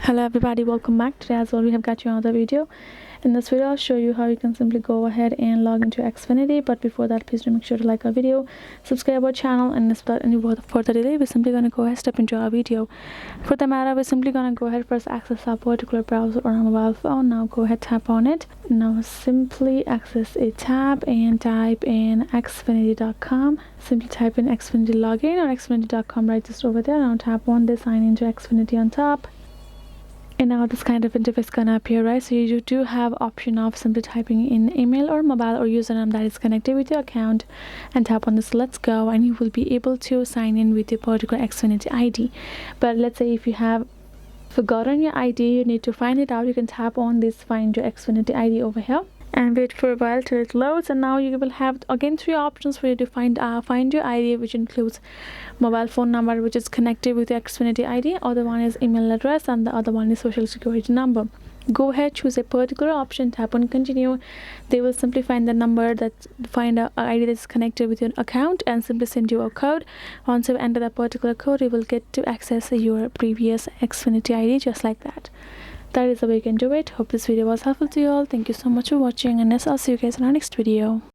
Hello everybody, welcome back. Today as well we have got you another video. In this video I'll show you how you can simply go ahead and log into Xfinity. But before that, please do make sure to like our video, subscribe our channel, and without any further delay, we're simply going to go ahead step into our video. For the matter, we're simply going to go ahead first access our particular browser or our mobile phone. Now go ahead, tap on it. Now simply access a tab and type in xfinity.com. Simply type in Xfinity login or xfinity.com right just over there. Now tap on this, sign into Xfinity on top. And now this kind of interface gonna appear, right? So you do have option of simply typing in email or mobile or username that is connected with your account, and tap on this let's go, and you will be able to sign in with your particular Xfinity ID. But let's say if you have forgotten your ID, you need to find it out, you can tap on this find your Xfinity ID over here and wait for a while till it loads. And now you will have again three options for you to find your ID, which includes mobile phone number which is connected with your Xfinity ID, other one is email address, and the other one is social security number. Go ahead, choose a particular option, tap on continue. They will simply find the number find a ID that's connected with your account and simply send you a code. Once you enter that particular code, you will get to access your previous Xfinity ID just like that. That is the way you can do it. Hope this video was helpful to you all. Thank you so much for watching, and I'll see you guys in our next video.